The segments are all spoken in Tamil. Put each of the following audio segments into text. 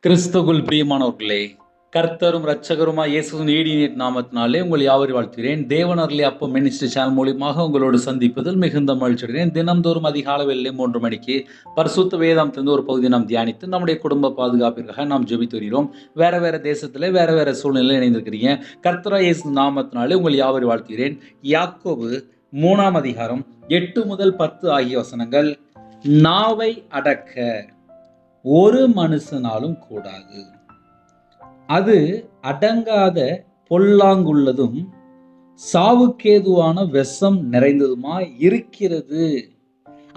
கிறிஸ்துவுக்குள் பிரியமானவர்களே, கர்த்தரும் இரட்சகருமாய் இயேசுவின் ஈடிய நாமத்தினாலே உங்கள் யாவரையும் வாழ்த்துகிறேன். தேவனருளே அப்பம் மினிஸ்ட்ரி சேனல் மூலியமாக உங்களோடு சந்திப்பதில் மிகுந்த மகிழ்ச்சி அடைகிறேன். தினம்தோறும் அதிகாலை வேளையிலே 3 மணிக்கு பரிசுத்த வேதாகமத்திலிருந்து ஒரு பகுதியை நாம் தியானித்து நம்முடைய குடும்ப பாதுகாப்பிற்காக நாம் ஜெபித்து வருகிறோம். வேற தேசத்திலே வேற சூழ்நிலையில் இணைந்திருக்கிறீங்க. கர்த்தராகிய இயேசு நாமத்தினாலே உங்கள் யாவரையும் வாழ்த்துகிறேன். யாக்கோபு 3ஆம் அதிகாரம் 8 முதல் 10 ஆகிய வசனங்கள். நாவை அடக்க ஒரு மனுஷனாலும் கூடாது, அது அடங்காத பொல்லாங்குள்ளதும் சாவுக்கேதுவான விஷம் நிறைந்ததுமாய் இருக்கிறது.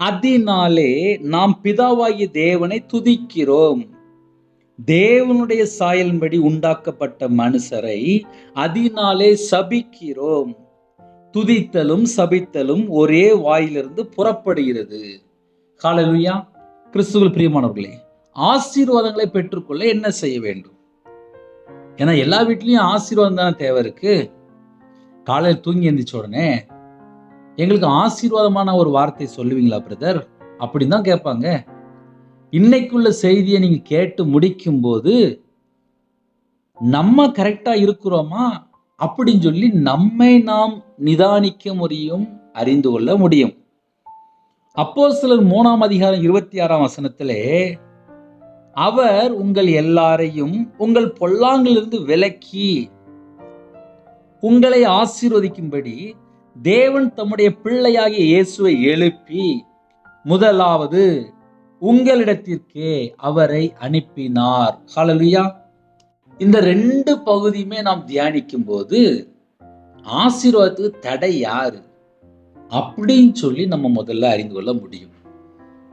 அதனாலே நாம் பிதாவாகிய தேவனை துதிக்கிறோம். தேவனுடைய சாயலின்படி உண்டாக்கப்பட்ட மனுஷரை அதனாலே சபிக்கிறோம். துதித்தலும் சபித்தலும் ஒரே வாயிலிருந்து புறப்படுகிறது. ஹல்லேலூயா. கிறிஸ்துவுக்குள் பிரியமானவர்களே, ஆசீர்வாதங்களை பெற்றுக்கொள்ள என்ன செய்ய வேண்டும்? ஏன்னா எல்லா வீட்லயும் ஆசீர்வாதம் தானே தேவை இருக்கு. காலையில் தூங்கி எந்திரிச்ச உடனே எங்களுக்கு ஆசீர்வாதமான ஒரு வார்த்தை சொல்லுவீங்களா பிரதர் அப்படின்னு தான் கேட்பாங்க. இன்னைக்குள்ள செய்தியை நீங்க கேட்டு முடிக்கும் போது நம்ம கரெக்டா இருக்கிறோமா அப்படின்னு சொல்லி நம்மை நாம் நிதானிக்க முடியும், அறிந்து கொள்ள முடியும். அப்போஸ்தலர் 3ஆம் அதிகாரம் 26ஆம் வசனத்திலே, அவர் உங்கள் எல்லாரையும் உங்கள் பொல்லாங்கிலிருந்து விலக்கி உங்களை ஆசீர்வதிக்கும்படி தேவன் தம்முடைய பிள்ளையாகிய இயேசுவை எழுப்பி முதலாவது உங்களிடத்திற்கே அவரை அனுப்பினார். ஹல்லேலூயா. இந்த 2 பகுதியுமே நாம் தியானிக்கும் போது ஆசீர்வாதத்துக்கு தடை யாரு அப்படின்னு சொல்லி நம்ம முதல்ல அறிந்து கொள்ள முடியும்.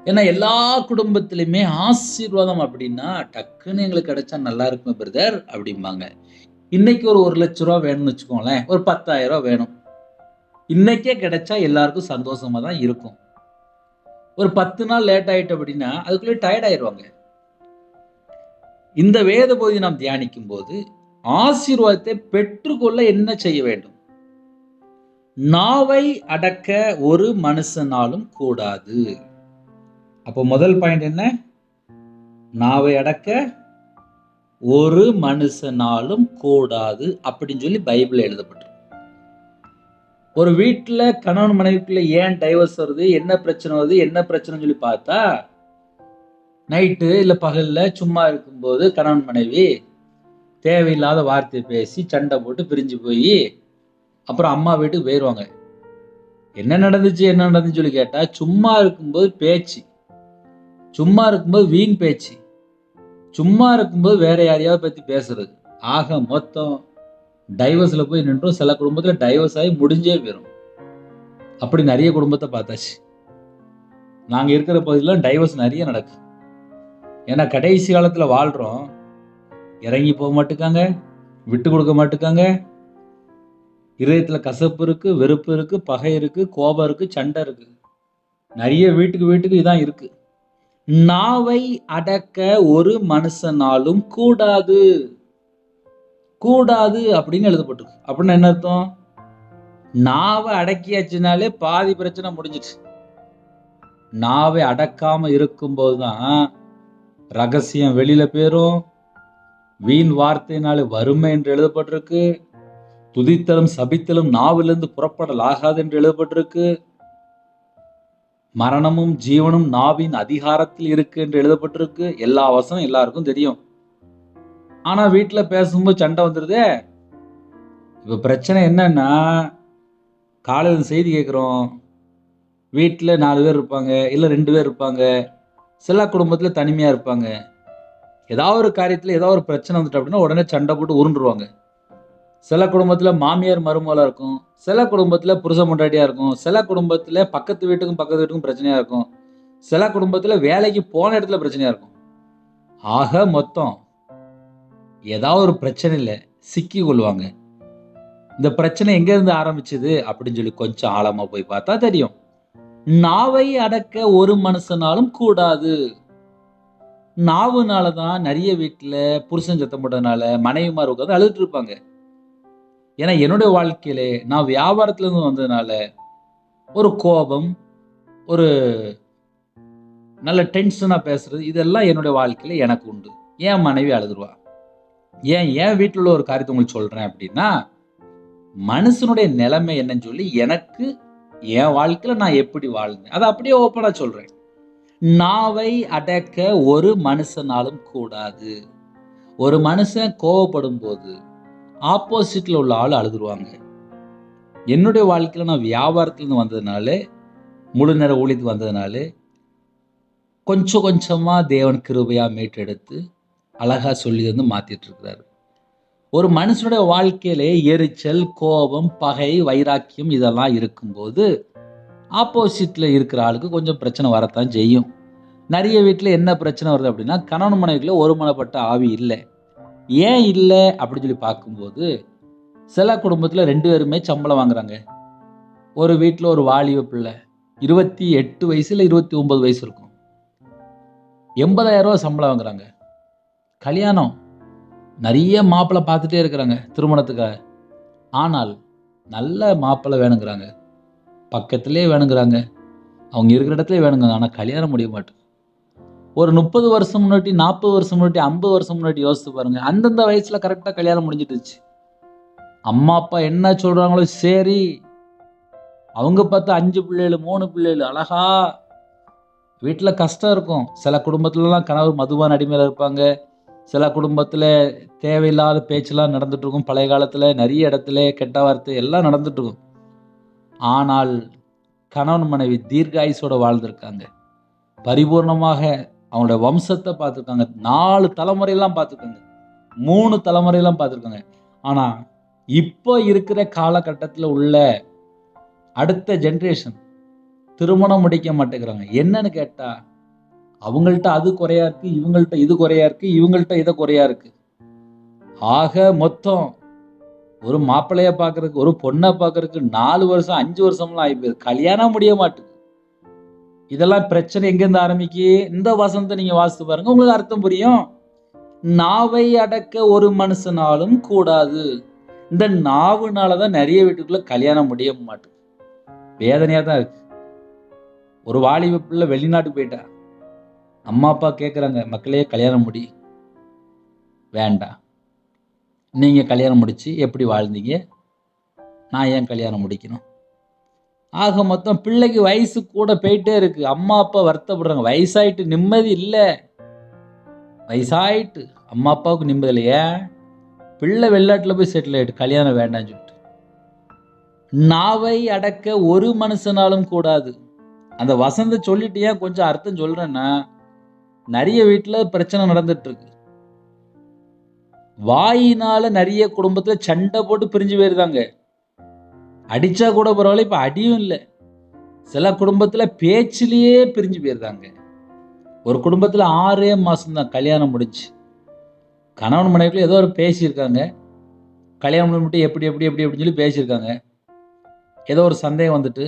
ஏன்னா எல்லா குடும்பத்திலுமே ஆசீர்வாதம் அப்படின்னா டக்குன்னு எங்களுக்கு கிடைச்சா நல்லா இருக்குமே பிரதர் அப்படிம்பாங்க. இன்னைக்கு ஒரு 1,00,000 ரூபா வேணும்னு வச்சுக்கோங்களேன், ஒரு 10,000 ரூபா வேணும். இன்னைக்கே கிடைச்சா எல்லாருக்கும் சந்தோஷமா தான் இருக்கும். ஒரு 10 நாள் லேட் ஆயிட்டு அப்படின்னா அதுக்குள்ளே டயர்ட் ஆயிடுவாங்க. இந்த வேத பகுதி நாம் தியானிக்கும் போது ஆசீர்வாதத்தை பெற்றுக்கொள்ள என்ன செய்ய வேண்டும்? நாவை அடக்க ஒரு மனுஷனாலும் கூடாது. அப்போ முதல் பாயிண்ட் என்ன? நாவை அடக்க ஒரு மனுஷனாலும் கூடாது அப்படின்னு சொல்லி பைபிள் எழுதப்பட்டிருக்கு. ஒரு வீட்டுல கணவன் மனைவிக்குள்ள ஏன் டைவர்ஸ் வருது, என்ன பிரச்சனை சொல்லி பார்த்தா, நைட்டு இல்ல பகல்ல சும்மா இருக்கும்போது கணவன் மனைவி தேவையில்லாத வார்த்தை பேசி சண்டை போட்டு பிரிஞ்சு போய் அப்புறம் அம்மா வீட்டுக்கு போயிடுவாங்க. என்ன நடந்துச்சு சொல்லி கேட்டா, சும்மா இருக்கும்போது பேச்சு, சும்மா இருக்கும்போது வீண் பேச்சு, சும்மா இருக்கும்போது வேற யாரையாவது பத்தி பேசுறது, ஆக மொத்தம் டைவர்ஸ்ல போய் நின்றும். சில குடும்பத்துல டைவர்ஸ் ஆகி முடிஞ்சே போயிடும். அப்படி நிறைய குடும்பத்தை பார்த்தாச்சு. நாங்க இருக்கிற பகுதியில டைவர்ஸ் நிறைய நடக்கு. ஏன்னா கடைசி காலத்துல வாழ்றோம். இறங்கி போக மாட்டுக்காங்க, விட்டு கொடுக்க மாட்டுக்காங்க. இதயத்துல கசப்பு இருக்கு, வெறுப்பு இருக்கு, பகை இருக்கு, கோபம் இருக்கு, சண்டை இருக்கு. நிறைய வீட்டுக்கு இதான் இருக்கு. நாவை அடக்க ஒரு மனுஷனாலும் கூடாது அப்படின்னு எழுதப்பட்டிருக்கு. அப்படின்னு என்ன அர்த்தம்? நாவை அடக்கியாச்சுனாலே பாதி பிரச்சனை முடிஞ்சிச்சு. நாவை அடக்காம இருக்கும்போதுதான் ரகசியம் வெளியில போயிரும். வீண் வார்த்தையினாலே வறுமை என்று எழுதப்பட்டிருக்கு. துதித்தலும் சபித்தலும் நாவிலிருந்து புறப்படலாகாது என்று எழுதப்பட்டிருக்கு. மரணமும் ஜீவனும் நாவின் அதிகாரத்தில் இருக்கு என்று எழுதப்பட்டிருக்கு. எல்லா வசனம் எல்லாருக்கும் தெரியும். ஆனா வீட்டுல பேசும்போது சண்டை வந்துருதே. இப்ப பிரச்சனை என்னன்னா, காலையில் செய்தி கேட்கிறோம், வீட்டுல 4 பேர் இருப்பாங்க, இல்ல 2 பேர் இருப்பாங்க. சில குடும்பத்துல தனிமையா இருப்பாங்க. ஏதாவது ஒரு காரியத்துல ஏதாவது ஒரு பிரச்சனை வந்துட்டு அப்படின்னா உடனே சண்டை போட்டு உருண்டுருவாங்க. சில குடும்பத்துல மாமியார் மருமகளா இருக்கும், சில குடும்பத்துல புருஷன் பொண்டாட்டியா இருக்கும், சில குடும்பத்துல பக்கத்து வீட்டுக்கும் பிரச்சனையா இருக்கும், சில குடும்பத்துல வேலைக்கு போன இடத்துல பிரச்சனையா இருக்கும். ஆக மொத்தம் ஏதாவது ஒரு பிரச்சனையில சிக்கி கொள்வாங்க. இந்த பிரச்சனை எங்க இருந்து ஆரம்பிச்சது அப்படின்னு சொல்லி கொஞ்சம் ஆழமா போய் பார்த்தா தெரியும். நாவை அடக்க ஒரு மனுஷனாலும் கூடாது. நாவுனாலதான் நிறைய வீட்டுல புருஷன் சத்தம் போட்டதுனால மனைவிமார் உட்கார்ந்து அழுதுட்டு இருப்பாங்க. ஏன்னா என்னுடைய வாழ்க்கையிலே நான் வியாபாரத்துல இருந்து வந்ததுனால ஒரு கோபம், ஒரு நல்ல டென்ஷனா பேசுறது, இதெல்லாம் என்னுடைய வாழ்க்கையில எனக்கு உண்டு. என் மனைவி அழுதுருவா. என் வீட்டில் உள்ள ஒரு காரியத்தை உங்களுக்கு சொல்றேன் அப்படின்னா, மனுஷனுடைய நிலைமை என்னன்னு சொல்லி எனக்கு என் வாழ்க்கையில நான் எப்படி வாழ்ந்தேன் அதை அப்படியே ஓப்பனா சொல்றேன். நாவை அடக்க ஒரு மனுஷனாலும் கூடாது. ஒரு மனுஷன் கோவப்படும் போது ஆப்போசிட்ல உள்ள ஆள் அழுதுருவாங்க. என்னுடைய வாழ்க்கையில நான் வியாபாரத்திலிருந்து வந்ததுனால, முழு நேர ஊழியத்துக்கு வந்ததுனால, கொஞ்சம் கொஞ்சமா தேவன் கிருபையா மீட்டெடுத்து அழகா சொல்லி வந்து மாத்திட்டு இருக்கிறாரு. ஒரு மனுஷனுடைய வாழ்க்கையிலே எரிச்சல், கோபம், பகை, வைராக்கியம் இதெல்லாம் இருக்கும்போது ஆப்போசிட்ல இருக்கிற ஆளுக்கு கொஞ்சம் பிரச்சனை வரத்தான் செய்யும். நிறைய வீட்டில் என்ன பிரச்சனை வருது அப்படின்னா, கணவன் மனைவிக்குள்ள ஒருமனப்பட்ட ஆவி இல்லை. ஏன் இல்லை அப்படின்னு சொல்லி பார்க்கும்போது, சில குடும்பத்தில் 2 பேருமே சம்பளம் வாங்குறாங்க. ஒரு வீட்டில் ஒரு வாலிப பிள்ளை 28 வயசு இல்லை 29 வயசு இருக்கும். 80,000 ரூபா சம்பளம் வாங்குறாங்க. கல்யாணம் நிறைய மாப்பிள்ளை பார்த்துட்டே இருக்கிறாங்க திருமணத்துக்காக. ஆனால் நல்ல மாப்பிள்ளை வேணுங்கிறாங்க, பக்கத்திலே வேணுங்கிறாங்க, அவங்க இருக்கிற இடத்துல வேணுங்க. ஆனால் கல்யாணம் முடிய மாட்டேங்குது. ஒரு 30 வருஷம் முன்னாடி, 40 வருஷம் முன்னாடி, 50 வருஷம் முன்னாடி யோசித்து பாருங்க. அந்தந்த வயசுல கரெக்டா கல்யாணம் முடிஞ்சிட்டுச்சு. அம்மா அப்பா என்ன சொல்றாங்களோ சரி. அவங்க பார்த்தா 5 பிள்ளைகள் 3 பிள்ளைகள் அழகா. வீட்டுல கஷ்டம் இருக்கும். சில குடும்பத்துலலாம் கணவர் மதுபான அடிமையில இருப்பாங்க. சில குடும்பத்துல தேவையில்லாத பேச்செல்லாம் நடந்துட்டு இருக்கும். பழைய காலத்துல நிறைய இடத்துல கெட்ட வார்த்தை எல்லாம் நடந்துட்டு இருக்கும். ஆனால் கணவன் மனைவி தீர்காயுசோட வாழ்ந்திருக்காங்க. பரிபூர்ணமாக அவங்களோட வம்சத்தை பார்த்துருக்காங்க. 4 தலைமுறையெல்லாம் பார்த்துருக்காங்க, 3 தலைமுறையெல்லாம் பார்த்துருக்காங்க. ஆனா இப்போ இருக்கிற காலகட்டத்தில் உள்ள அடுத்த ஜென்ரேஷன் திருமணம் முடிக்க மாட்டேங்கிறாங்க. என்னன்னு கேட்டா, அவங்கள்ட்ட அது குறையா இருக்கு, இவங்கள்ட்ட இது குறையா இருக்கு, இவங்கள்ட்ட இதை குறையா இருக்கு. ஆக மொத்தம் ஒரு மாப்பிள்ளைய பார்க்கறதுக்கு, ஒரு பொண்ணை பார்க்கறதுக்கு 4 வருஷம் 5 வருஷம்லாம் ஆகி போயிருக்கு. கல்யாணம் முடிய மாட்டேங்குது. இதெல்லாம் பிரச்சனை எங்கேருந்து ஆரம்பிக்கு? இந்த வசனத்தை நீங்க வாசித்து பாருங்க, உங்களுக்கு அர்த்தம் புரியும். நாவை அடக்க ஒரு மனுஷனாலும் கூடாது. இந்த நாவுனாலதான் நிறைய வீட்டுக்குள்ள கல்யாணம் முடிய மாட்டேங்குது. வேதனையா தான் இருக்கு. ஒரு வாலிப பிள்ளை வெளிநாட்டுக்கு போயிட்டா, அம்மா அப்பா கேட்குறாங்க, மக்களே கல்யாணம் முடி. வேண்டாம், நீங்க கல்யாணம் முடிச்சு எப்படி வாழ்ந்தீங்க, நான் ஏன் கல்யாணம் முடிக்கணும்? ஆக மொத்தம் பிள்ளைக்கு வயசு கூட போயிட்டே இருக்கு. அம்மா அப்பா வருத்தப்படுறாங்க. வயசாயிட்டு நிம்மதி இல்லை. வயசாயிட்டு அம்மா அப்பாவுக்கு நிம்மதி இல்லையா? பிள்ளை வெளிநாட்டில் போய் செட்டில் ஆயிட்டு கல்யாணம் வேண்டாம்னு சொல்லிட்டு. நாவை அடக்க ஒரு மனுஷனாலும் கூடாது. அந்த வசந்த சொல்லிட்டு ஏன் கொஞ்சம் அர்த்தம் சொல்றேன்னா, நிறைய வீட்டில் பிரச்சனை நடந்துட்டு இருக்கு. வாயினால நிறைய குடும்பத்துல சண்டை போட்டு பிரிஞ்சு போயிருந்தாங்க. அடிச்சா கூட பரவாயில்ல, இப்ப அடியும் இல்லை. சில குடும்பத்துல பேச்சிலேயே பிரிஞ்சு போயிருந்தாங்க. ஒரு குடும்பத்துல 6 மாசம் தான் கல்யாணம் முடிச்சு. கணவன் மனைவிக்குள்ள ஏதோ ஒரு பேசியிருக்காங்க. கல்யாணம் பண்ணிட்டு எப்படி எப்படி எப்படி அப்படின்னு சொல்லி பேசியிருக்காங்க. ஏதோ ஒரு சந்தேகம் வந்துட்டு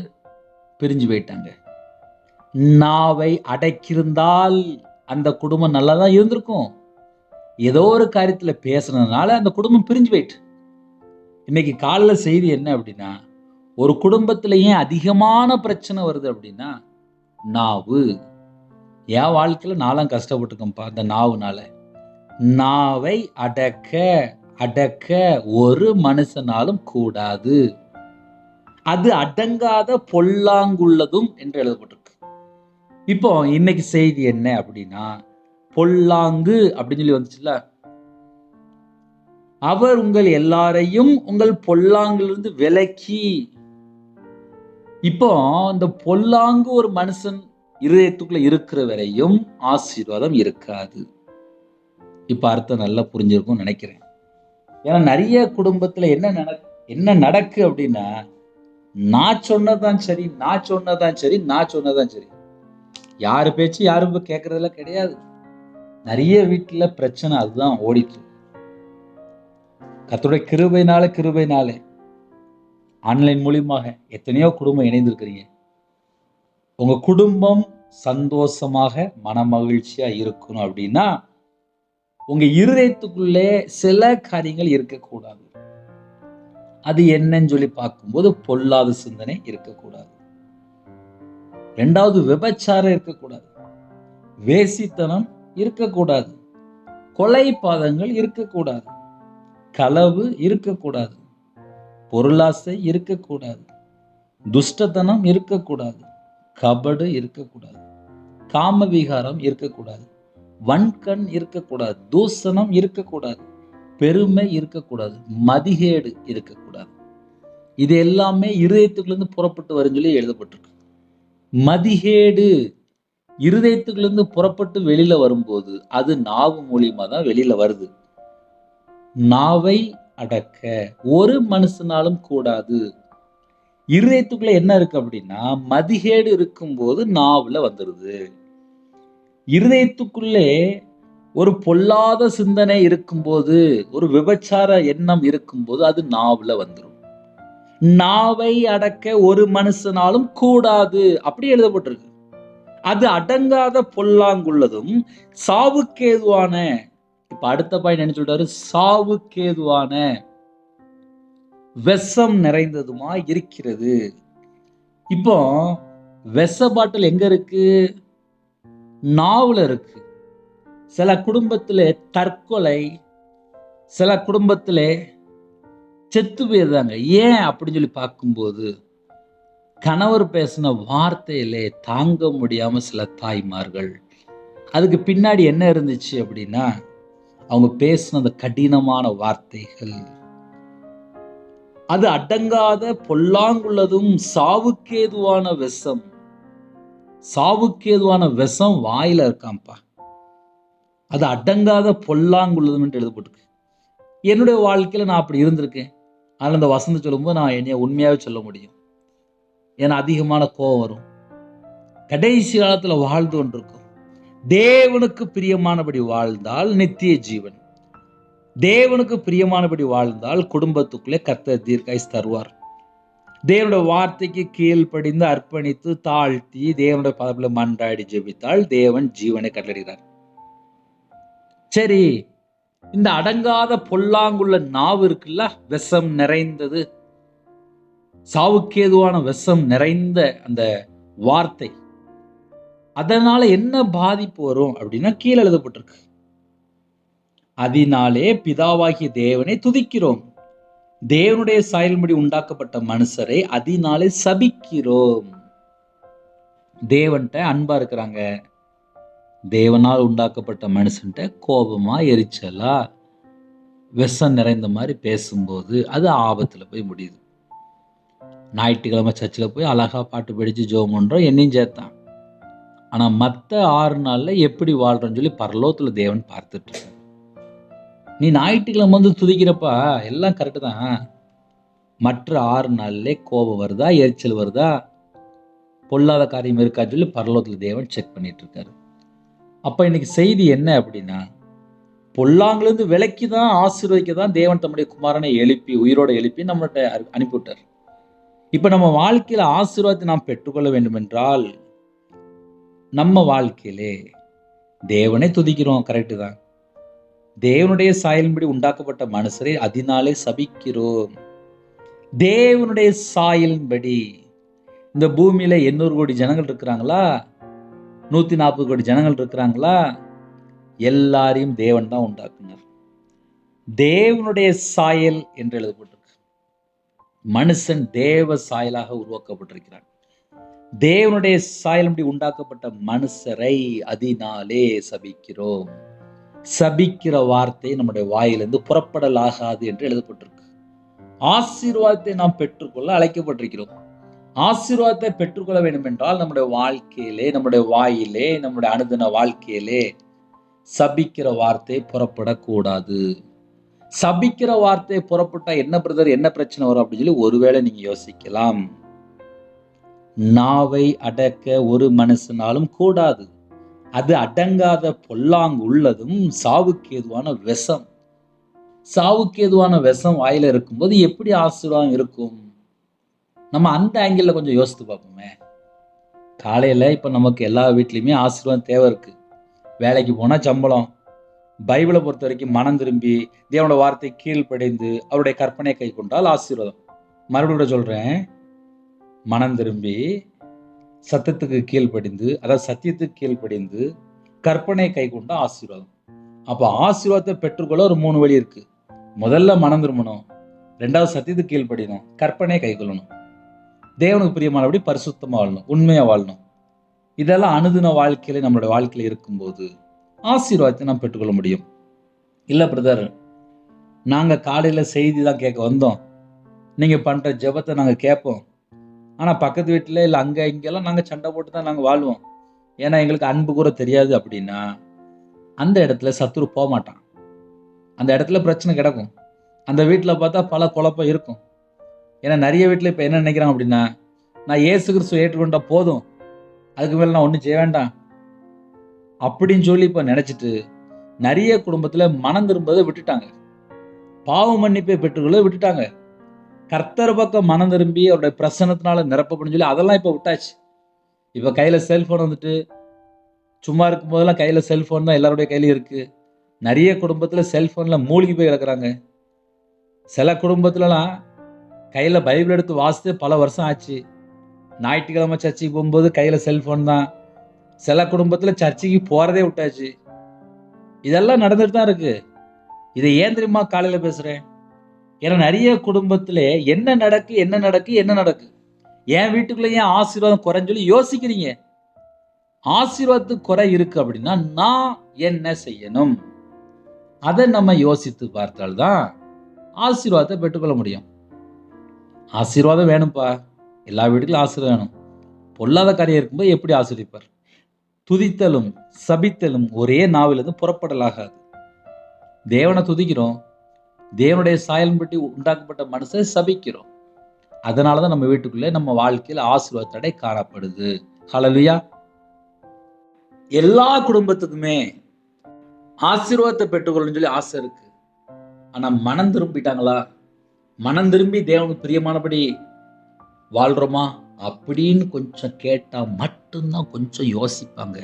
பிரிஞ்சு போயிட்டாங்க. நாவை அடக்கியிருந்தால் அந்த குடும்பம் நல்லா தான் இருந்திருக்கும். ஏதோ ஒரு காரியத்துல பேசுனதுனால அந்த குடும்பம் பிரிஞ்சு போயிட்டு. இன்னைக்கு காலையில செய்தி என்ன அப்படின்னா, ஒரு குடும்பத்துல ஏன் அதிகமான பிரச்சனை வருது அப்படின்னா, நாவு. என் வாழ்க்கையில நான்லாம் கஷ்டப்பட்டுருக்கேன்ப்பா அந்த நாவுனால. நாவை அடக்க அடக்க ஒரு மனுஷனாலும் கூடாது, அது அடங்காத பொல்லாங்குள்ளதும் என்று எழுதப்பட்டிருக்கு. இப்போ இன்னைக்கு செய்தி என்ன அப்படின்னா, பொல்லாங்கு அப்படின்னு சொல்லி வந்துச்சுல்ல, அவர் உங்கள் எல்லாரையும் உங்கள் பொல்லாங்கிலிருந்து விலக்கி. இப்போ இந்த பொல்லாங்கு ஒரு மனுஷன் இருதயத்துக்குள்ள இருக்கிற வரையும் ஆசீர்வாதம் இருக்காது. இப்ப அர்த்தம் நல்லா புரிஞ்சிருக்கும் நினைக்கிறேன். ஏன்னா நிறைய குடும்பத்துல என்ன நடக்கு அப்படின்னா, நான் சொன்னதான் சரி, நான் சொன்னதான் சரி, நான் சொன்னதான் சரி. யாரு பேச்சு யாரும் கேட்கறதுல கிடையாது. நிறைய வீட்டுல பிரச்சனை அதுதான் ஓடிட்டு. கர்த்தருடைய கிருபையினாலே ஆன்லைன் மூலியமாக எத்தனையோ குடும்பம் இணைந்திருக்கிறீங்க. உங்க குடும்பம் சந்தோஷமாக மன மகிழ்ச்சியா இருக்கணும் அப்படின்னா, உங்க இருதயத்துக்குள்ளே சில காரியங்கள் இருக்கக்கூடாது. அது என்னன்னு சொல்லி பார்க்கும்போது, பொல்லாத சிந்தனை இருக்கக்கூடாது. 2வது விபச்சாரம் இருக்கக்கூடாது. வேசித்தனம் இருக்கக்கூடாது. கொலை பாதகங்கள் இருக்கக்கூடாது, களவு இருக்கக்கூடாது, பொருளாசை இருக்கக்கூடாது, துஷ்டத்தனம் இருக்கக்கூடாது, கபடு இருக்கக்கூடாது, காமவிகாரம் இருக்கக்கூடாது, வன்கண் இருக்கக்கூடாது, தூசணம் இருக்கக்கூடாது, பெருமை இருக்கக்கூடாது, மதிகேடு இருக்கக்கூடாது. இது எல்லாமே இருதயத்துக்குள்ளேருந்து புறப்பட்டு வரும்னு சொல்லி எழுதப்பட்டிருக்கு. மதிகேடு இருதயத்துக்குள்ளேருந்து புறப்பட்டு வெளியில வரும்போது அது நாவு மூலியமா தான் வெளியில வருது. நாவை அடக்க ஒரு மனுஷனாலும் கூடாது. இருதயத்துக்குள்ள என்ன இருக்கு அப்படின்னா, மதிகேடு இருக்கும்போது நாவுல வந்துருது. இருதயத்துக்குள்ளே ஒரு பொல்லாத சிந்தனை இருக்கும்போது, ஒரு விபச்சார எண்ணம் இருக்கும்போது அது நாவுல வந்துரும். நாவை அடக்க ஒரு மனுஷனாலும் கூடாது அப்படி எழுதப்பட்டிருக்கு. அது அடங்காத பொல்லாங்குள்ளதும் சாவுக்கேதுவான, இப்ப அடுத்த பாயிண்ட் என்ன சொல்றாரு, சாவுக்கேதுவான விஷம் நிறைந்ததுமா இருக்கிறது. இப்போ விஷ பாட்டில் எங்க இருக்கு? நாவுல இருக்கு. சில குடும்பத்திலே தற்கொலை, சில குடும்பத்திலே செத்து போயிருந்தாங்க. ஏன் அப்படின்னு சொல்லி பார்க்கும்போது, கணவர் பேசின வார்த்தையிலே தாங்க முடியாம சில தாய்மார்கள், அதுக்கு பின்னாடி என்ன இருந்துச்சு அப்படின்னா, அவங்க பேசின அந்த கடினமான வார்த்தைகள், அது அடங்காத பொல்லாங்குள்ளதும் சாவுக்கேதுவான விஷம். சாவுக்கேதுவான விஷம் வாயில இருக்காம்பா. அது அடங்காத பொல்லாங்குள்ளதும் என்று எழுதப்பட்டிருக்கு. என்னுடைய வாழ்க்கையில நான் அப்படி இருந்திருக்கேன். ஆனால் அந்த வசனம் சொல்லும்போது நான் என்னைய உண்மையாவே சொல்ல முடியும். ஏன்னா அதிகமான கோபம் வரும். கடைசி காலத்துல வாழ்ந்து கொண்டிருக்கும். தேவனுக்கு பிரியமானபடி வாழ்ந்தால் நித்திய ஜீவன். தேவனுக்கு பிரியமானபடி வாழ்ந்தால் குடும்பத்துக்குள்ளே கர்த்தர் தீர்க்காயுசு தருவார். தேவனுடைய வார்த்தைக்கு கீழ்ப்படிந்து அர்ப்பணித்து தாழ்த்தி தேவனுடைய பாதத்துல மன்றாடி ஜெபித்தால் தேவன் ஜீவனை கட்டளையிடுகிறார். சரி, இந்த அடங்காத பொல்லாங்குள்ள நாவு இருக்குல்ல, விஷம் நிறைந்தது, சாவுக்கேதுவான விஷம் நிறைந்த அந்த வார்த்தை, அதனால என்ன பாதிப்பு வரும் அப்படின்னா கீழே எழுதப்பட்டிருக்கு. அதனாலே பிதாவாகிய தேவனை துதிக்கிறோம், தேவனுடைய சாயல்படி உண்டாக்கப்பட்ட மனுஷரை அதனாலே சபிக்கிறோம். தேவன்கிட்ட அன்பா இருக்கிறாங்க, தேவனால் உண்டாக்கப்பட்ட மனுஷன்ட்ட கோபமா எரிச்சலா விஷம் நிறைந்த மாதிரி பேசும்போது அது ஆபத்துல போய் முடியுது. ஞாயிற்றுக்கிழமை சர்ச்சில் போய் அழகா பாட்டு படிச்சு ஜெபம் பண்றோம், என்னையும் சேர்த்தான். ஆனா மத்த 6 நாள்ல எப்படி வாழ்றோம்னு சொல்லி பரலோகத்துல தேவன் பார்த்துட்டு இருக்காரு. நீ ஞாயிற்றுக்கிழமை வந்து துதிக்கிறப்பா எல்லாம் கரெக்டு தான், மற்ற 6 நாள்ல கோபம் வருதா, எரிச்சல் வருதா, பொல்லாத காரியம் இருக்கான்னு சொல்லி பரலோகத்துல தேவன் செக் பண்ணிட்டு இருக்காரு. அப்ப இன்னைக்கு செய்தி என்ன அப்படின்னா, பொல்லாங்கிலிருந்து விலக்கி தான் ஆசீர்வதிக்க தான் தேவன் தம்முடைய குமாரனை எழுப்பி உயிரோட எழுப்பி நம்மகிட்ட அனுப்பிவிட்டார். இப்ப நம்ம வாழ்க்கையில ஆசீர்வாதத்தை நாம் பெற்றுக்கொள்ள வேண்டும் என்றால் நம்ம வாழ்க்கையிலே தேவனை துதிக்கிறோம், கரெக்டு தான். தேவனுடைய சாயலின்படி உண்டாக்கப்பட்ட மனுஷரை அதனாலே சபிக்கிறோம். தேவனுடைய சாயலின்படி இந்த பூமியில 800 கோடி ஜனங்கள் இருக்கிறாங்களா, 140 கோடி ஜனங்கள் இருக்கிறாங்களா, எல்லாரையும் தேவன் தான் உண்டாக்குனார். தேவனுடைய சாயல் என்று எழுதப்பட்டிருக்கு. மனுஷன் தேவ சாயலாக உருவாக்கப்பட்டிருக்கிறான். தேவனுடைய சாயலின்படி உண்டாக்கப்பட்ட மனுஷரை அதனாலே சபிக்கிறோம். சபிக்கிற வார்த்தை நம்முடைய வாயிலிருந்து புறப்படலாகாது என்று எழுதப்பட்டிருக்கு. ஆசீர்வாதத்தை நாம் பெற்றுக்கொள்ள அழைக்கப்பட்டிருக்கிறோம். ஆசீர்வாதத்தை பெற்றுக்கொள்ள வேண்டும் என்றால் நம்முடைய வாழ்க்கையிலே, நம்முடைய வாயிலே, நம்முடைய அனுதின வாழ்க்கையிலே சபிக்கிற வார்த்தை புறப்படக்கூடாது. சபிக்கிற வார்த்தை புறப்பட்டா என்ன பிரதர், என்ன பிரச்சனை வரும் அப்படின்னு சொல்லி ஒருவேளை நீங்க யோசிக்கலாம். நாவை அடக்க ஒரு மனுஷனாலும் கூடாது, அது அடங்காத பொல்லாங்கு உள்ளதும் சாவுக்கேதுவான விஷம். சாவுக்கேதுவான விஷம் வாயில இருக்கும்போது எப்படி ஆசீர்வாதம் இருக்கும்? நம்ம அந்த ஆங்கிள் கொஞ்சம் யோசித்து பார்ப்போமே. காலையில இப்ப நமக்கு எல்லா வீட்லயுமே ஆசீர்வாதம் தேவை இருக்கு. வேலைக்கு போனா சம்பளம், பைபிளை பொறுத்த வரைக்கும் மனம் திரும்பி தேவனோட வார்த்தை கீழ்ப்படிந்து அவருடைய கற்பனை கை கொண்டால் ஆசீர்வாதம். மறுபடியும் சொல்றேன், மனம் திரும்பி சத்தத்துக்கு கீழ்ப்படிந்து, அதாவது சத்தியத்துக்கு கீழ்ப்படிந்து கற்பனை கை கொண்ட ஆசீர்வாதம். அப்ப ஆசீர்வாதத்தை பெற்றுக்கொள்ள ஒரு 3 வழி இருக்கு. முதல்ல மனம் திரும்பணும், 2வது சத்தியத்துக்கு கீழ்ப்படியணும், கற்பனை கைக்கொள்ளணும், தேவனுக்கு பிரியமானபடி பரிசுத்தமா வாழணும், உண்மையா வாழணும். இதெல்லாம் அனுதின வாழ்க்கையில நம்மளுடைய வாழ்க்கையில இருக்கும்போது ஆசீர்வாதத்தை நாம் பெற்றுக்கொள்ள முடியும். இல்ல பிரதர், நாங்க காலையில செய்தி தான் கேட்க வந்தோம், நீங்க பண்ற ஜெபத்தை நாங்க கேட்போம், ஆனா பக்கத்து வீட்டுல இல்ல அங்க இங்கெல்லாம் நாங்க சண்டை போட்டு தான் நாங்க வாழ்வோம், ஏன்னா எங்களுக்கு அன்பு கூற தெரியாது அப்படின்னா, அந்த இடத்துல சத்துரு போக மாட்டான். அந்த இடத்துல பிரச்சனை கிடக்கும். அந்த வீட்டுல பார்த்தா பல குழப்பம் இருக்கும். ஏன்னா நிறைய வீட்டுல இப்ப என்ன நினைக்கிறாங்க அப்படின்னா, நான் இயேசு கிறிஸ்துவை ஏற்றுக்கொண்டா போதும், அதுக்கு மேல நான் ஒன்றும் செய்ய வேண்டாம் அப்படின்னு சொல்லி இப்ப நினைச்சிட்டு நிறைய குடும்பத்துல மனம் திரும்பதை விட்டுட்டாங்க, பாவ மன்னிப்பை பெற்றுக்கொள்ள விட்டுட்டாங்க. கர்த்தர் பக்கம் மனம் திரும்பி அவருடைய பிரசன்னத்தினால நிரப்பப்படும் சொல்லி அதெல்லாம் இப்ப விட்டாச்சு. இப்ப கையில செல்போன் வந்துட்டு, சும்மா இருக்கும் போதெல்லாம் கையில செல்போன் தான் எல்லாருடைய கையிலயும் இருக்கு. நிறைய குடும்பத்துல செல்போன்ல மூழ்கி போய் கிடக்குறாங்க. சில குடும்பத்துலலாம் கையில பைபிள் எடுத்து வாசித்து பல வருஷம் ஆச்சு, ஞாயிற்றுக்கிழமை சர்ச்சைக்கு போகும்போது கையில செல்போன் தான். சில குடும்பத்துல சர்ச்சைக்கு போறதே விட்டாச்சு. இதெல்லாம் நடந்துட்டு தான் இருக்கு. இதை ஏன் தெரியுமா காலையில பேசுறேன்? ஏன்னா நிறைய குடும்பத்துல என்ன நடக்கு, என் வீட்டுக்குள்ள ஏன் ஆசீர்வாதம் குறைன்னு சொல்லி யோசிக்கிறீங்க. ஆசீர்வாதத்துக்கு குறை இருக்கு அப்படின்னா நான் என்ன செய்யணும், அதை நம்ம யோசித்து பார்த்தால்தான் ஆசீர்வாதத்தை பெற்றுக்கொள்ள முடியும். ஆசீர்வாதம் வேணும்ப்பா, எல்லா வீட்டுக்கும் ஆசீர்வாதம் வேணும். பொல்லாத காரியம் இருக்கும்போது எப்படி ஆசீர்வதிப்பார்? துதித்தலும் சபித்தலும் ஒரே நாவிலிருந்து புறப்படலாகாது. தேவனை துதிக்கிறோம், தேவனுடைய சாயலின்படி உண்டாக்கப்பட்ட மனுஷனை சபிக்கிறோம். அதனாலதான் நம்ம வீட்டுக்குள்ளே நம்ம வாழ்க்கையில் ஆசீர்வாத தடை காணப்படுது. ஹல்லேலூயா. எல்லா குடும்பத்துக்குமே ஆசீர்வாதத்தை பெற்றுக்கொள்ளணும்னு சொல்லி ஆசை இருக்கு. ஆனா மனம் திரும்பிட்டாங்களா? மனம் திரும்பி தேவனுக்கு பிரியமானபடி வாழ்றோமா அப்படின்னு கொஞ்சம் கேட்டா மட்டும்தான் கொஞ்சம் யோசிப்பாங்க.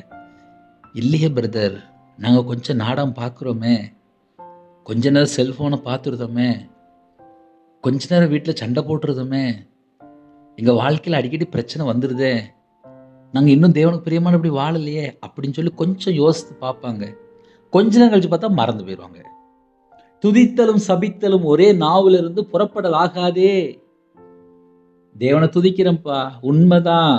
இல்லையே பிரதர், நாங்க கொஞ்சம் நாடகம் பார்க்குறோமே, கொஞ்ச நேரம் செல்போனை பார்த்துருதோமே, கொஞ்ச நேரம் வீட்டில் சண்டை போட்டுருதோமே, எங்கள் வாழ்க்கையில் அடிக்கடி பிரச்சனை வந்துடுதே, நாங்கள் இன்னும் தேவனுக்கு பிரியமானபடி வாழலையே அப்படின்னு சொல்லி கொஞ்சம் யோசித்து பார்ப்பாங்க. கொஞ்ச நேரம் கழிச்சு பார்த்தா மறந்து போயிடுவாங்க. துதித்தலும் சபித்தலும் ஒரே நாவிலிருந்து புறப்படலாகாதே. தேவனை துதிக்கிறேன்ப்பா, உண்மைதான்.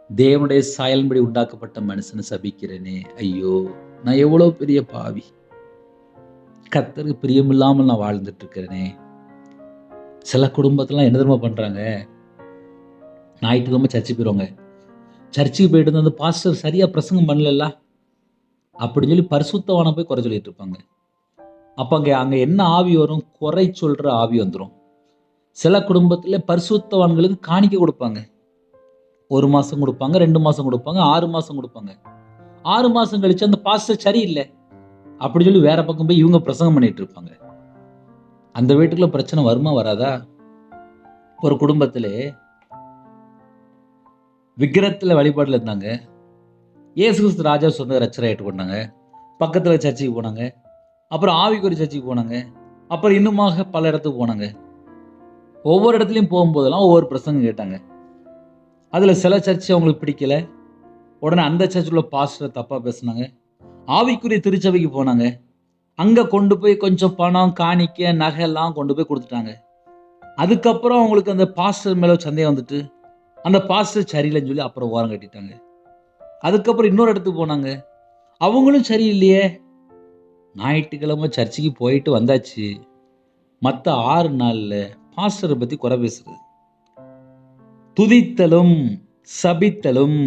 தேவனுடைய சாயலின்படி உண்டாக்கப்பட்ட மனுஷனை சபிக்கிறேனே, ஐயோ நான் எவ்வளவு பெரிய பாவி, கர்த்தருக்கு பிரியமில்லாமல் நான் வாழ்ந்துட்டு இருக்கிறேனே. சில குடும்பத்திலாம் என்ன தெரியுமா பண்றாங்க, ஞாயிற்றுக்கிழமை சர்ச்சைக்கு போயிடுவாங்க. சர்ச்சுக்கு போயிட்டு வந்து அந்த பாஸ்டர் சரியா பிரசங்கம் பண்ணல அப்படின்னு சொல்லி பரிசுத்தவான போய் குறை சொல்லிட்டு இருப்பாங்க. அப்ப அங்க என்ன ஆவி வரும்? குறை சொல்ற ஆவி வந்துடும். சில குடும்பத்துல பரிசுத்தவான்களுக்கு காணிக்கை கொடுப்பாங்க. 1 மாசம் கொடுப்பாங்க, 2 மாசம் கொடுப்பாங்க, 6 மாசம் கொடுப்பாங்க. 6 மாசம் கழிச்சு அந்த பாஸ்டர் சரியில்லை அப்படி சொல்லி வேற பக்கம் போய் இவங்க பிரசங்கம் பண்ணிட்டு இருப்பாங்க. அந்த வீட்டுக்குள்ள பிரச்சனை வருமா வராதா? ஒரு குடும்பத்துல விக்கிரத்துல வழிபாடுல இருந்தாங்க. இயேசு கிறிஸ்து ராஜா சொந்த ரட்சரை ஏற்றுக்கொண்டாங்க. பக்கத்துல சர்ச்சைக்கு போனாங்க. அப்புறம் ஆவிக்குரிய சர்ச்சைக்கு போனாங்க. அப்புறம் இன்னுமாக பல இடத்துக்கு போனாங்க. ஒவ்வொரு இடத்துலையும் போகும்போதெல்லாம் ஒவ்வொரு பிரசங்கம் கேட்டாங்க. அதுல சில சர்ச்சை அவங்களுக்கு பிடிக்கல, உடனே அந்த சர்ச்சுள்ள பாஸ்டர் தப்பா பேசினாங்க. ஆவிக்குரிய திருச்சபைக்கு போனாங்க. அங்க கொண்டு போய் கொஞ்சம் பணம், காணிக்க, நகை எல்லாம் கொண்டு போய் கொடுத்துட்டாங்க. அதுக்கப்புறம் அவங்களுக்கு அந்த பாஸ்டர் மேல சந்தேகம் வந்துட்டு அந்த பாஸ்டர் சரியில்லைன்னு சொல்லி அப்புறம் ஓரம் கட்டிட்டாங்க. அதுக்கப்புறம் இன்னொரு இடத்துக்கு போனாங்க. அவங்களும் சரியில்லையே. ஞாயிற்றுக்கிழமை சர்ச்சுக்கு போயிட்டு வந்தாச்சு, மற்ற 6 நாள்ல பாஸ்டரை பத்தி குறை பேசுறது. துதித்தலும் சபித்தலும்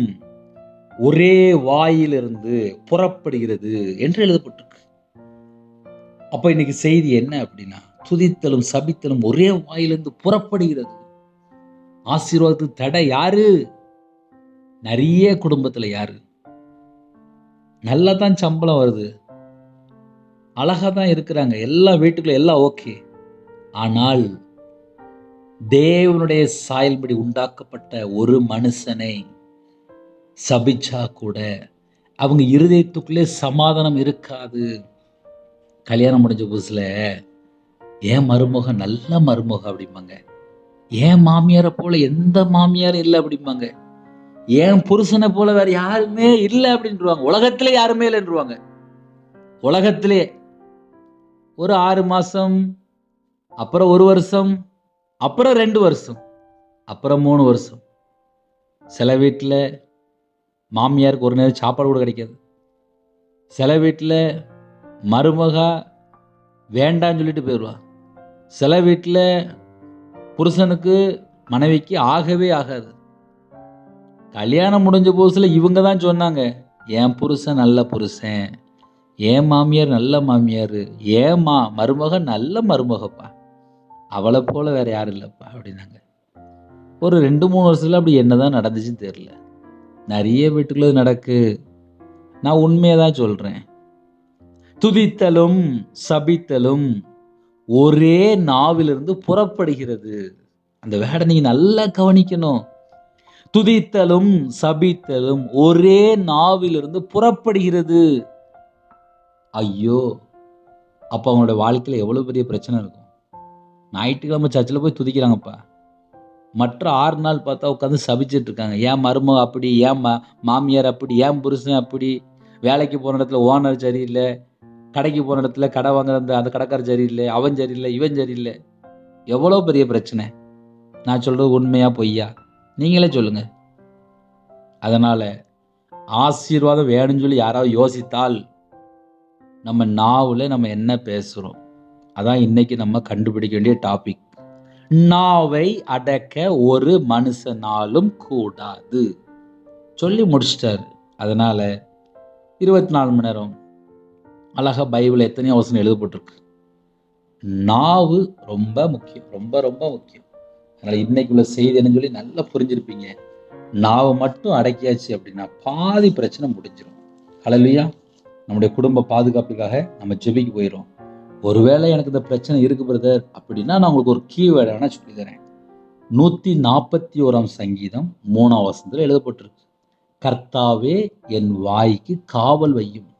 ஒரே வாயிலிருந்து புறப்படுகிறது என்று எழுதப்பட்டிருக்கு. அப்ப இன்னைக்கு செய்தி என்ன அப்படின்னா, துதித்தலும் சபித்தலும் ஒரே வாயிலிருந்து புறப்படுகிறது. ஆசீர்வாதத்துக்கு தடை யாரு? நிறைய குடும்பத்துல யாரு? நல்லா தான் சம்பளம் வருது, அழகா தான் இருக்கிறாங்க, எல்லா வீட்டுக்குள்ள எல்லாம் ஓகே. ஆனால் தேவனுடைய சாயல்படி உண்டாக்கப்பட்ட ஒரு மனுஷனை சபிச்சா கூட அவங்க இருதயத்துக்குள்ளே சமாதானம் இருக்காது. கல்யாணம் முடிஞ்ச புதுசுல ஏன் மருமக நல்ல மருமக அப்படிம்பாங்க, ஏன் மாமியாரை போல எந்த மாமியாரும் இல்லை அப்படிம்பாங்க, ஏன் புருஷனை போல வேற யாருமே இல்லை அப்படின்றாங்க, உலகத்திலே யாருமே இல்லைன்றாங்க. உலகத்திலே ஒரு 6 மாசம், அப்புறம் 1 வருஷம், அப்புறம் 2 வருஷம், அப்புறம் 3 வருஷம். சில வீட்டில் மாமியாருக்கு ஒரு நேரம் சாப்பாடு கூட கிடைக்காது. சில வீட்டில் மருமகா வேண்டான்னு சொல்லிட்டு போயிடுவா. சில வீட்டில் புருஷனுக்கு மனைவிக்கு ஆகவே ஆகாது. கல்யாணம் முடிஞ்ச புதுசில் இவங்க தான் சொன்னாங்க, என் புருஷன் நல்ல புருஷன், என் மாமியார் நல்ல மாமியார், ஏன் மருமக நல்ல மருமகப்பா, அவளை போல வேற யாரும் இல்லைப்பா அப்படின்னாங்க. ஒரு 2-3 வருஷத்துல அப்படி என்னதான் நடந்துச்சுன்னு தெரியல. நிறைய வீட்டுக்குள்ள நடக்கு. நான் உண்மையை தான் சொல்றேன். துதித்தலும் சபித்தலும் ஒரே நாவிலிருந்து புறப்படுகிறது. அந்த வேடை நீங்க நல்லா கவனிக்கணும். துதித்தலும் சபித்தலும் ஒரே நாவிலிருந்து புறப்படுகிறது. ஐயோ, அப்ப அவங்களோட வாழ்க்கையில எவ்வளவு பெரிய பிரச்சனை இருக்கும். ஞாயிற்றுக்கிழமை சர்ச்சில் போய் துதிக்கிறாங்கப்பா, மற்ற 6 நாள் பார்த்தா உட்காந்து சபிச்சுட்டு இருக்காங்க. ஏன் மருமக அப்படி, ஏன் மாமியார் அப்படி, ஏன் புருஷன் அப்படி, வேலைக்கு போன இடத்துல ஓனர் சரியில்லை, கடைக்கு போன இடத்துல கடை வாங்குற அந்த கடைக்காரர் சரியில்லை, அவன் சரியில்லை, இவன் சரியில்லை. எவ்வளோ பெரிய பிரச்சனை. நான் சொல்றது உண்மையா பொய்யா நீங்களே சொல்லுங்க. அதனால ஆசீர்வாதம் வேணும்னு சொல்லி யாராவது யோசித்தால் நம்ம நாவில் நம்ம என்ன பேசுகிறோம், அதான் இன்னைக்கு நம்ம கண்டுபிடிக்க வேண்டிய டாபிக். நாவை அடக்க ஒரு மனுஷனாலும் கூடாது சொல்லி முடிச்சிட்டாரு. அதனால 24 மணி நேரம் அழகா பைபிள் எத்தனையோ வசனம் எழுதப்பட்டிருக்கு. நாவு ரொம்ப முக்கியம், ரொம்ப ரொம்ப முக்கியம். அதனால இன்னைக்குள்ள செய்தி என்னன்னு சொல்லி நல்லா புரிஞ்சிருப்பீங்க. நாவை மட்டும் அடக்கியாச்சு அப்படின்னா பாதி பிரச்சனை முடிஞ்சிடும். ஹல்லேலூயா. நம்முடைய குடும்ப பாதுகாப்புக்காக நம்ம ஜெபிக்கு போயிடும். ஒருவேளை எனக்கு இந்த பிரச்சனை இருக்கு பிரதர் அப்படின்னா நான் உங்களுக்கு ஒரு கீவேர்டு வேணா சொல்லி தரேன். 141 சங்கீதம் 3ஆம் வசனத்தில் எழுதப்பட்டிருக்கு, கர்த்தாவே என் வாய்க்கு காவல் வையும்,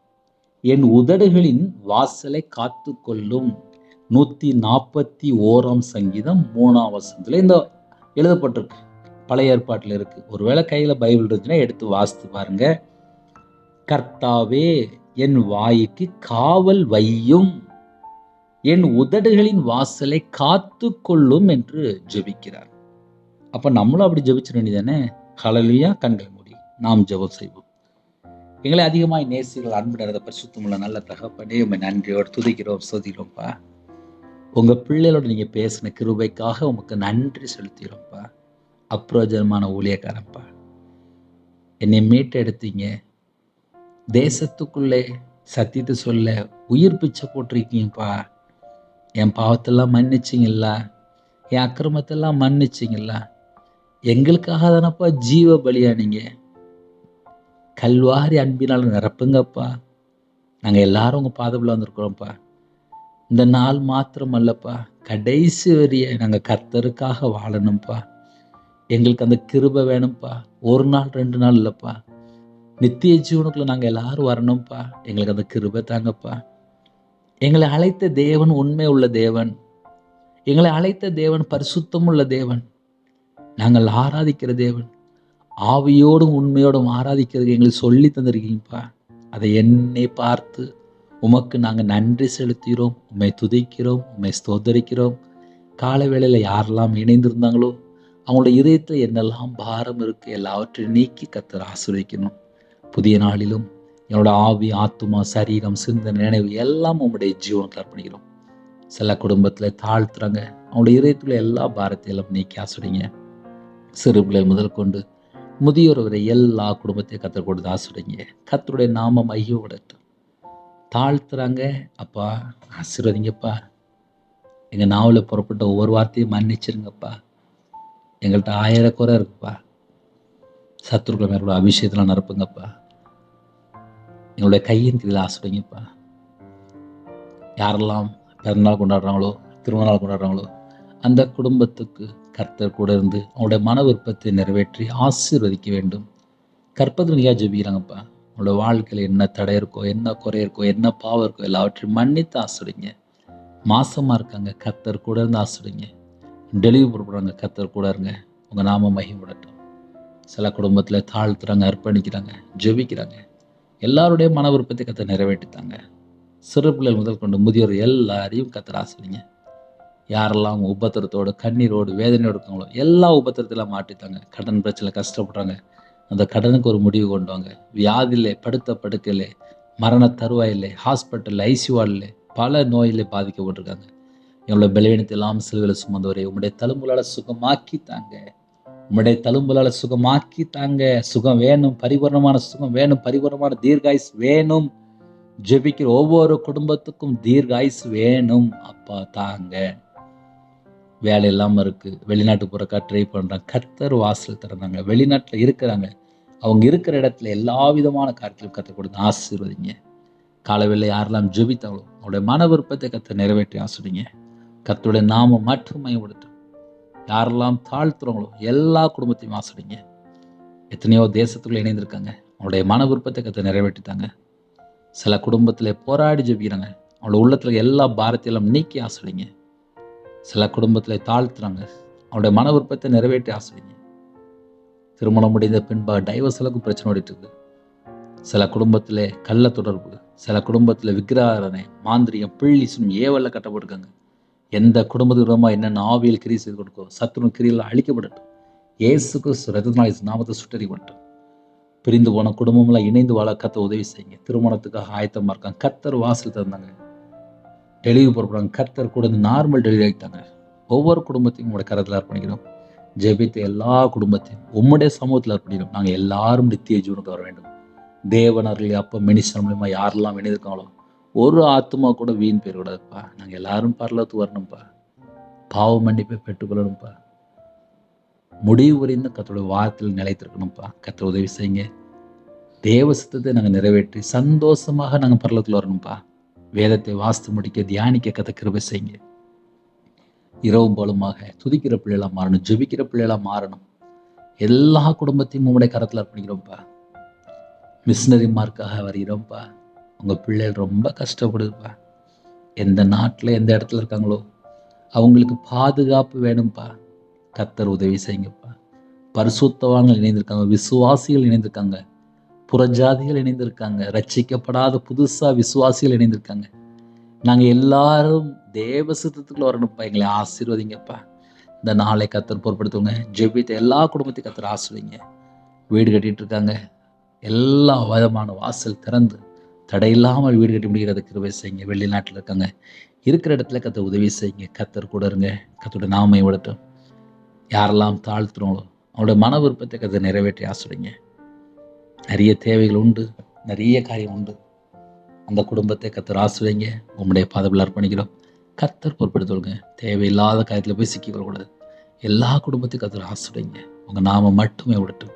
என் உதடுகளின் வாசலை காத்து கொள்ளும். 141 சங்கீதம் 3ஆம் வசனத்தில் இந்த எழுதப்பட்டிருக்கு. பழைய ஏற்பாட்டில் இருக்கு. ஒருவேளை கையில் பைபிள் இருந்துச்சுன்னா எடுத்து வாசித்து பாருங்க. கர்த்தாவே என் வாய்க்கு காவல் வையும், என் உதடுகளின் வாசலை காத்து கொள்ளும் என்று ஜெபிக்கிறார். அப்ப நம்மளும் அப்படி ஜெபிச்சிட வேண்டியதானே. ஹல்லேலூயா. கண்கள் மூடி நாம் ஜெபம் செய்வோம். எங்களை அதிகமாய் நேசிகள் அன்பு நிறைந்த பரிசுத்தமுள்ள நல்ல தகப்பனே, உம்மை நன்றியோடு துதிக்கிறோம், ஸ்தோத்திக்கிறோம்ப்பா. உங்க பிள்ளைகளோட நீங்க பேசின கிருபைக்காக உமக்கு நன்றி செலுத்திக்கிறோம்ப்பா. அப்பிரயோஜனமான ஊழியக்காரன்ப்பா, என்னை மீட்டெடுத்தீங்க. தேசத்துக்குள்ளே சத்தியத்தை சொல்ல உயிர் பிச்சை போட்டிருக்கீங்கப்பா. என் பாவத்தெல்லாம் மன்னிச்சிங்களா, என் அக்கிரமத்தெல்லாம் மன்னிச்சிங்களா. எங்களுக்காக தானப்பா ஜீவ பலியானீங்க. கல்வாரி அன்பினால் நிரப்புங்கப்பா. நாங்கள் எல்லாரும் உங்கள் பாதத்தில் வந்திருக்கிறோம்ப்பா. இந்த நாள் மாத்திரம் அல்லப்பா, கடைசி வரிய நாங்கள் கர்த்தருக்காக வாழணும்ப்பா. எங்களுக்கு அந்த கிருபை வேணும்ப்பா. 1 நாள் 2 நாள் இல்லைப்பா, நித்திய ஜீவனுக்குள்ள நாங்கள் எல்லாரும் வரணும்ப்பா. எங்களுக்கு அந்த கிருபை தாங்கப்பா. எங்களை அழைத்த தேவன் உண்மை உள்ள தேவன். எங்களை அழைத்த தேவன் பரிசுத்தம் உள்ள தேவன். நாங்கள் ஆராதிக்கிற தேவன். ஆவியோடும் உண்மையோடும் ஆராதிக்கிறது எங்களுக்கு சொல்லி தந்திருக்கீங்கப்பா. அதை என்னை பார்த்து உமக்கு நாங்கள் நன்றி செலுத்துகிறோம், உம்மை துதிக்கிறோம், உம்மை ஸ்தோத்தரிக்கிறோம். காலை வேளையில் யாரெல்லாம் இணைந்திருந்தாங்களோ அவங்களுடைய இதயத்தில் என்னெல்லாம் பாரம் இருக்கு எல்லாவற்றையும் நீக்கி கர்த்தர் ஆசீர்வதிக்கணும். புதிய நாளிலும் என்னோட ஆவி, ஆத்துமா, சரீரம், சிந்தனை, நினைவு எல்லாம் உங்களுடைய ஜீவனுக்கு அர்ப்பணிக்கிறோம். சில குடும்பத்தில் தாழ்த்துறாங்க, அவங்களுடைய இதயத்தில் எல்லா பாரத்தையும் நீக்கி ஆசிரியங்க. சிறு பிள்ளைகள் முதல் கொண்டு முதியோர் வரை எல்லா குடும்பத்தையும் கர்த்தர் கொடுத்து ஆசிரியங்க. கர்த்தருடைய நாமம் ஐயோடட்டும். தாழ்த்துறாங்க, அப்பா ஆசீர்வதிங்கப்பா. எங்கள் நாவில் புறப்பட்ட ஒவ்வொரு வார்த்தையும் மன்னிச்சிருங்கப்பா. எங்கள்கிட்ட 1000 குறை இருக்குப்பா. சத்துருக்கள் மேலோட அபிஷேகத்தில் நிரப்புங்கப்பா. எங்களுடைய கையின் கீழே ஆசிரியங்கப்பா. யாரெல்லாம் பிறந்தநாள் கொண்டாடுறாங்களோ, திருமண நாள் கொண்டாடுறாங்களோ, அந்த குடும்பத்துக்கு கர்த்தர் கூட இருந்து அவங்களுடைய மன விருப்பத்தை நிறைவேற்றி ஆசீர்வதிக்க வேண்டும். கற்பதில் நீயா ஜெபிக்கிறாங்கப்பா. அவங்களோட வாழ்க்கையில் என்ன தடை இருக்கோ, என்ன குறை இருக்கோ, என்ன பாவம் இருக்கோ எல்லாவற்றையும் மன்னித்து ஆசிரியங்க. மாசமாக இருக்காங்க, கர்த்தர் கூட இருந்து ஆசிரியங்க. டெலிவரி போடுறாங்க, கர்த்தர் கூட இருங்க. உங்கள் நாம மகிமைப்படட்டும். சில குடும்பத்தில் தாழ்த்துறாங்க, அர்ப்பணிக்கிறாங்க, ஜெபிக்கிறாங்க. எல்லாருடைய மன விருப்பத்தை கர்த்தர் நிறைவேற்றித்தாங்க. சிறு பிள்ளைகள் முதல் கொண்டு முதியோர் எல்லாரையும் கர்த்தர் ஆசீர்வதிங்க. யாரெல்லாம் உபத்திரத்தோடு கண்ணீரோடு வேதனையோடு இருக்காங்களோ எல்லா உபத்திரத்தெல்லாம் மாட்டித்தாங்க. கடன் பிரச்சனை கஷ்டப்படுறாங்க, அந்த கடனுக்கு ஒரு முடிவு கொண்டு வாங்க. வியாதியிலே படுத்த படுக்கையிலே மரண தருவாயில்லை, ஹாஸ்பிட்டலில் ஐசியூவார்டில் பல நோயிலே பாதிக்கப்பட்டிருக்காங்க. எங்களோட பலவீனத்தை எல்லாம் சிலுவையில் சுமந்தவரே, உம்முடைய தழும்புகளால் சுகமாக்கி தாங்க. உம்முடைய தழும்புகளால் சுகமாக்கி தாங்க. சுகம் வேணும், பரிபூர்ணமான சுகம் வேணும், பரிபூர்ணமான தீர்காயுஸ் வேணும். ஜெபிக்கிற ஒவ்வொரு குடும்பத்துக்கும் தீர்காயுஸ் வேணும் அப்பா தாங்க. வேலை இல்லாமல் இருக்குது, வெளிநாட்டு போகிறக்கா ட்ரை பண்ணுறாங்க, கர்த்தர் வாசல் திறந்தாங்க. வெளிநாட்டில் இருக்கிறாங்க, அவங்க இருக்கிற இடத்துல எல்லா விதமான காரியத்திலும் கற்றுக் கொடுத்து ஆசீர்வதிங்க. காலவேளை யாரெல்லாம் ஜெபித்தாங்களோ அவருடைய மன விருப்பத்தை கர்த்தர் நிறைவேற்றி ஆசீர்வதிங்க. கர்த்தருடைய நாமம் மட்டும் மையப்படுத்தும். யாரெல்லாம் தாழ்த்துறவங்களோ எல்லா குடும்பத்தையும் ஆசீர்வதிங்க. எத்தனையோ தேசத்துக்குள்ள இணைந்திருக்காங்க, அவருடைய மன விருப்பத்தை கர்த்தர் நிறைவேற்றித்தாங்க. சில குடும்பத்தில் போராடி ஜெபிக்கிறாங்க, அவங்களோட உள்ளத்தில் எல்லா பாரத்தையெல்லாம் நீக்கி ஆசீர்வதிங்க. சில குடும்பத்தில் தாழ்த்துறாங்க, அவருடைய மன விருப்பத்தை நிறைவேற்றி ஆசீர்வதிங்க. திருமணம் முடிந்த பின்பாக டைவர்ஸ் அளவுக்கு பிரச்சனை ஓடிட்டு இருக்கு. சில குடும்பத்தில் கள்ள தொடர்பு, சில குடும்பத்தில் விக்கிரகனை, மாந்திரியம், பிள்ளி சும் ஏவல்ல கட்டப்பட்டிருக்காங்க. எந்த குடும்பத்துக்கு விதமாக என்னென்ன ஆவியில் கிரி செய்து கொடுக்கும், சத்துரு கிரியில் அழிக்கப்படட்டும். இயேசு கிறிஸ்து ரத்தத்தினால் நாமத்தை சுட்டறிப்பட்டோம். பிரிந்து போன குடும்பம்லாம் இணைந்து வாழ கர்த்தர் உதவி செய்யுங்க. திருமணத்துக்காக ஆயத்தமாக இருக்காங்க, கர்த்தர் வாசல் திறந்தாங்க. டெலிவரி போடுறாங்க, கர்த்தர் கூட நார்மல் டெலிவரி ஆகிட்டாங்க. ஒவ்வொரு குடும்பத்தையும் உங்களுடைய கரத்தில் அர்ப்பணிக்கிறோம். ஜெபித்த எல்லா குடும்பத்தையும் உம்முடைய சமூகத்தில் அர்ப்பணிக்கிறோம். நாங்கள் எல்லாரும் நித்திய ஜீவனுக்கு வர வேண்டும். தேவனர்களே அப்போ மினிஸ்டர் மூலியமாக யாரெல்லாம் இணைந்திருக்காங்களோ ஒரு ஆத்மா கூட வீண் பேர் கூடாதுப்பா. நாங்கள் எல்லாரும் பரலோகத்துக்கு வரணும்ப்பா. பாவ மன்னிப்பை பெற்றுக்கொள்ளணும்ப்பா. முடிவு வரைந்த கர்த்தருடைய வார்த்தையில் நிலைத்திருக்கணும்ப்பா. கர்த்தர் உதவி செய்யுங்க. தேவ சித்தத்தை நாங்கள் நிறைவேற்றி சந்தோஷமாக நாங்கள் பரலோகத்தில் வரணும்ப்பா. வேதத்தை வாசித்து முடிக்க தியானிக்க கர்த்தர் கிருபை செய்யுங்க. இரவும் போலுமாக துதிக்கிற பிள்ளைகளாக மாறணும், ஜெபிக்கிற பிள்ளைகளாக மாறணும். எல்லா குடும்பத்தையும் உங்களுடைய கரத்தில் அர்ப்பணிக்கிறோம்ப்பா. மிஷினரி மார்க்காக வருகிறோம்ப்பா. உங்கள் பிள்ளைகள் ரொம்ப கஷ்டப்படுதுப்பா. எந்த நாட்டில் எந்த இடத்துல இருக்காங்களோ அவங்களுக்கு பாதுகாப்பு வேணும்ப்பா. கர்த்தர் உதவி செய்யுங்கப்பா. பரிசுத்தவான்கள் இணைந்திருக்காங்க, விசுவாசிகள் இணைந்திருக்காங்க, புறஜாதிகள் இணைந்திருக்காங்க, ரட்சிக்கப்படாத புதுசாக விசுவாசிகள் இணைந்திருக்காங்க. நாங்கள் எல்லாரும் தேவ சித்தத்துக்குள்ள வரணும்ப்பா. எங்களை ஆசீர்வதிங்கப்பா. இந்த நாளை கர்த்தர் பொறுப்படுத்துவங்க. ஜெபித்த எல்லா குடும்பத்தையும் கர்த்தர் ஆசீர்வதிங்க. வீடு கட்டிட்டு இருக்காங்க, எல்லா விதமான வாசல் திறந்து தடையில்லாமல் வீடு கட்டி முடிகிறது கிருபை செய்யுங்க. வெளிநாட்டில் இருக்காங்க, இருக்கிற இடத்துல கர்த்தர் உதவி செய்யுங்க. கர்த்தர் கூட இருங்க. கர்த்தருடைய நாமத்தை விடட்டும். யாரெல்லாம் தாழ்த்துறோங்களோ அவருடைய மன விருப்பத்தை கர்த்தர் நிறைவேற்றி ஆசீர்வதிங்க. நிறைய தேவைகள் உண்டு, நிறைய காரியம் உண்டு. அந்த குடும்பத்தை கர்த்தர் ஆசீர்வதிங்க. உங்களுடைய பாதத்தில் அர்ப்பணிக்கிறோம். கர்த்தர் பொறுப்படுத்துவங்க. தேவையில்லாத காரியத்தில் போய் சிக்கிக்கொள்ளக்கூடாது. எல்லா குடும்பத்தையும் கர்த்தர் ஆசீர்வதிங்க. உங்கள் நாமம் மட்டுமே விடட்டும்.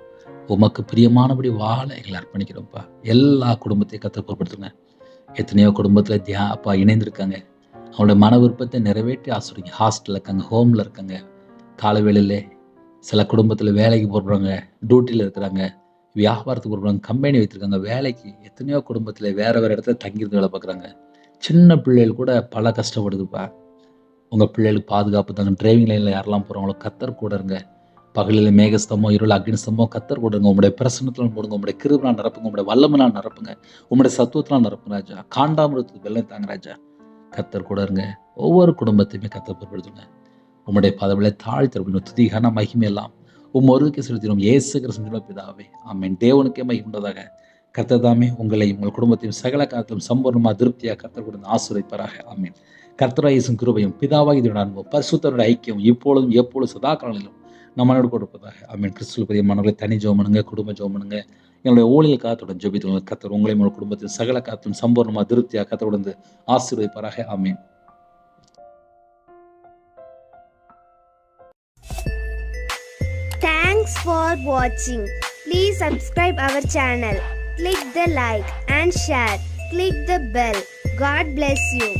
உமக்கு பிரியமானபடி வாழ எங்களை அர்ப்பணிக்கிறோம்ப்பா. எல்லா குடும்பத்தையும் கர்த்தர் பொறுப்படுத்துங்க. எத்தனையோ குடும்பத்தில் அப்பா இணைந்திருக்காங்க, அவங்களோட மன விருப்பத்தை நிறைவேற்றி ஆசீர்வதிங்க. ஹாஸ்டலில் இருக்காங்க, ஹோமில் இருக்காங்க, காலை வேளையில் சில குடும்பத்தில் வேலைக்கு போடுறாங்க, டியூட்டியில் இருக்கிறாங்க, வியாபாரத்துக்கு போடுறாங்க, கம்பெனி வைத்திருக்காங்க, வேலைக்கு. எத்தனையோ குடும்பத்தில் வேறு வேறு இடத்துல தங்கியிருந்து வேலை பார்க்குறாங்க. சின்ன பிள்ளைகள் கூட பல கஷ்டப்படுதுப்பா. உங்கள் பிள்ளைகளுக்கு பாதுகாப்பு தாங்க. டிரைவிங் லைனில் யாரெல்லாம் போகிறாங்களோ கர்த்தர் கூட இருங்க. பகலில் மேகஸ்தமோ இருள் அக்னிஸ்தமோ கர்த்தர் கூட இருங்க. உங்களுடைய பிரசன்னத்தில் போடுங்க. உங்களுடைய கிருபையால் நிரப்புங்க. உங்களுடைய வல்லமையால் நிரப்புங்க. உங்களுடைய சத்துவத்தினால் நிரப்புங்க ராஜா. காண்டாமிருகத்துக்கு வெள்ளம் தாங்க ராஜா. கர்த்தர் கூட இருங்க. ஒவ்வொரு குடும்பத்தையுமே கர்த்தர் பொறுப்படுத்துங்க. உங்களுடைய பதவிகளை தாழ்த்தி துதிகான மகிமையெல்லாம் ஒருவருக்கே செலுத்தினோம். இயேசு கிறிஸ்துவின் பிதாவே ஆமென். தேவனுக்கே மகிமையுண்டதாக. கர்த்தர் தாமே உங்களையும் உங்கள் குடும்பத்தையும் சகல காலத்திலும் சம்பூர்ணமாக திருப்தியாக கர்த்தர் கொடுத்து ஆசீர்வதிப்பாராக. ஆமென். கர்த்தராகிய இயேசுவின் கிருபையும் பிதாவாகிய தேவனுடைய அன்பும் பரிசுத்தருடைய ஐக்கியம் இப்பொழுதும் எப்பொழுதும் சதா காலங்களிலும் நம்மளோடு கொடுப்பதாக. ஆமென். கிறிஸ்துவில் பிரியமானவர்களை தனி ஜெபம் பண்ணுங்க, குடும்ப ஜெபம் பண்ணுங்க. எங்களுடைய ஊழியல் காலத்துடன் ஜெபித்துள்ள கர்த்தர் உங்களையும் உங்கள் குடும்பத்தில் சகல காலத்திலும் சம்பூர்ணமாக திருப்தியாக கர்த்தர் கொடுத்து ஆசீர்வதிப்பாராக. ஆமென். Thanks for watching. Please subscribe our channel. Click the like and share. Click the bell. God bless you.